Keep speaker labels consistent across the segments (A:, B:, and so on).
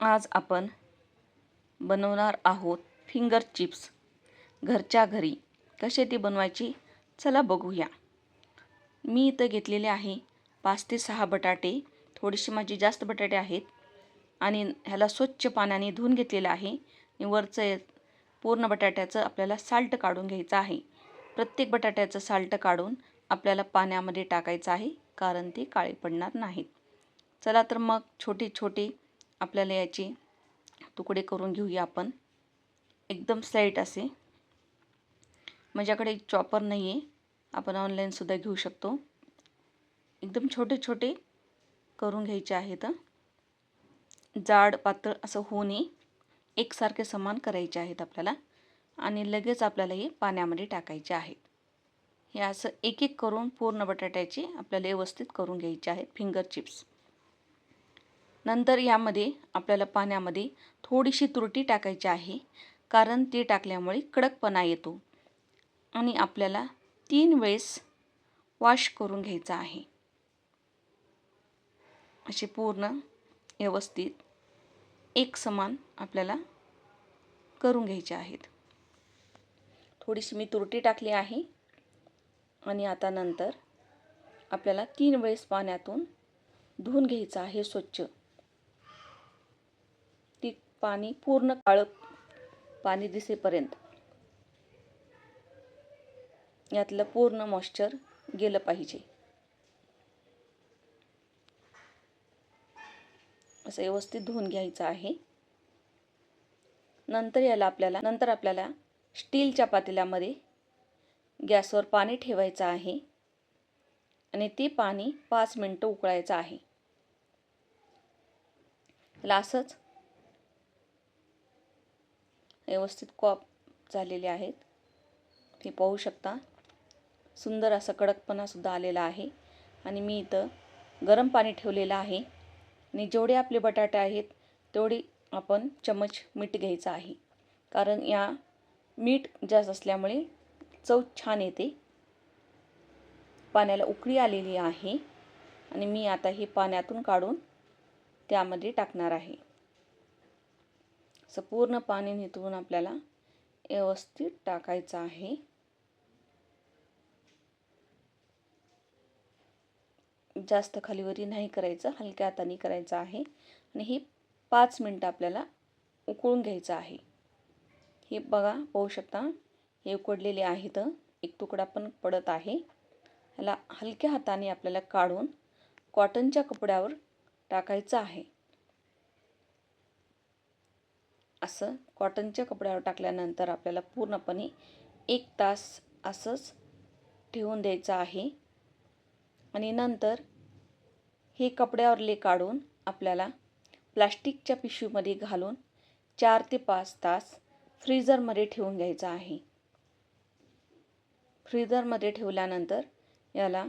A: आज आपण बनवणार आहोत फिंगर चिप्स घरच्या घरी. कसे ती बनवायची चला बघूया. मी इथं घेतलेले आहे 5 ते 6 बटाटे. थोडीशी माझी जास्त बटाटे आहेत आणि ह्याला स्वच्छ पाण्याने धुवून घेतलेलं आहे. आणि वरचं पूर्ण बटाट्याचं आपल्याला साल्ट काढून घ्यायचं आहे. प्रत्येक बटाट्याचं साल्ट काढून आपल्याला पाण्यामध्ये टाकायचं आहे, कारण ते काळे पडणार नाहीत. चला तर मग छोटे छोटे आपल्याला याचे तुकडे करून घेऊया आपण. एकदम स्लाईट असे. माझ्याकडे चॉपर नाही आहे, आपण ऑनलाईनसुद्धा घेऊ शकतो. एकदम छोटे छोटे करून घ्यायचे आहेत. जाड पातळ असं होऊ नये, एकसारखे समान करायचे आहेत आपल्याला. आणि लगेच आपल्याला हे पाण्यामध्ये टाकायचे आहेत. हे असं एक एक करून पूर्ण बटाट्याचे आपल्याला व्यवस्थित करून घ्यायचे आहेत फिंगर चिप्स. नंतर यामध्ये आपल्याला पाण्यामध्ये थोडीशी तुरटी टाकायची आहे, कारण ती टाकल्यामुळे कडकपणा येतो. आणि आपल्याला 3 वेळेस वॉश करून घ्यायचा आहे. असे पूर्ण व्यवस्थित एक समान आपल्याला करून घ्यायचे आहेत. थोडीशी मी तुरटी टाकली आहे. आणि आता नंतर आपल्याला 3 वेळेस पाण्यातून धुवून घ्यायचं आहे स्वच्छ. ती पाणी पूर्ण काळं पाणी दिसेपर्यंत यातलं पूर्ण मॉइश्चर गेलं पाहिजे. असं व्यवस्थित धुवून घ्यायचं आहे. नंतर आपल्याला स्टीलच्या पातेल्यामध्ये गॅसवर पाणी ठेवायचं आहे आणि ते पाणी 5 मिनिटं उकळायचं आहे. त्याला असंच व्यवस्थित कॉप झालेले आहेत. हे पाहू शकता. सुंदर असा कडकपणा सुद्धा आलेला आहे. आणि मी इथं गरम पाणी ठेवलेलं आहे. आणि जेवढे आपले बटाटे आहेत तेवढी आपण चमच मीठ घ्यायचं आहे, कारण या मीठ जास्त असल्यामुळे चव छान येते. पाण्याला उकळी आलेली आहे आणि मी आता हे पाण्यातून काढून त्यामध्ये टाकणार आहे. असं पूर्ण पाणी निथळून आपल्याला व्यवस्थित टाकायचं आहे. जास्त खालीवरी नाही करायचं, हलक्या हाताने करायचं आहे. आणि हे 5 मिनिटं आपल्याला उकळून घ्यायचं आहे. हे बघा, पाहू शकता हे उकडलेले आहेत. एक तुकडा पण पडत आहे. ह्याला हलक्या हाताने आपल्याला काढून कॉटनच्या कपड्यावर टाकायचं आहे. असं कॉटनच्या कपड्यावर टाकल्यानंतर आपल्याला पूर्णपणे 1 तास असंच ठेवून द्यायचं आहे. आणि नंतर हे कपड्यावरले काढून आपल्याला प्लास्टिकच्या पिशवीमध्ये घालून 4 ते 5 तास फ्रीझरमध्ये ठेवून द्यायचं आहे. फ्रीझरमध्ये ठेवल्यानंतर याला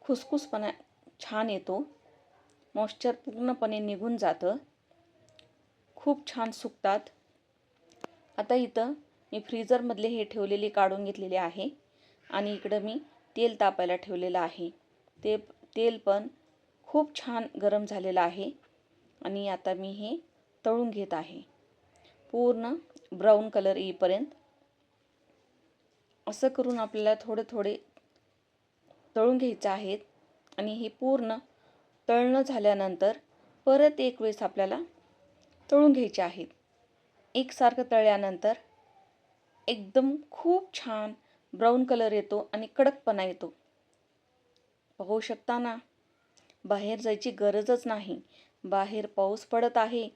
A: खुसखुसपणा छान येतो. मॉइश्चर पूर्णपणे निघून जातं. खूप छान सुकतात. आता इथं मी फ्रीझरमधले हे ठेवलेले काढून घेतलेले आहे. आणि इकडं मी तेल तापायला ठेवलेलं आहे. तेल पण खूप छान गरम झालेलं आहे. आणि आता मी हे तळून घेत आहे पूर्ण ब्राऊन कलर येईपर्यंत. असं करून आपल्याला थोडे थोडे तळून घ्यायचे आहेत. आणि हे पूर्ण तळणं झाल्यानंतर परत एक वेळेस आपल्याला तळून घ्यायचे आहेत. एकसारखं तळल्यानंतर एकदम खूप छान ब्राऊन कलर येतो आणि कडकपणा येतो. पाहू शकता ना, बाहेर जायची गरजच नाही. बाहेर पाऊस पडत आहे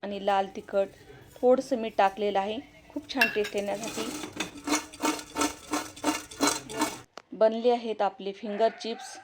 A: आणि लाल तिखट थोडंसं मीठ टाकलेलं आहे खूप छान टेस्ट येण्यासाठी. बनले आहेत आपले फिंगर चिप्स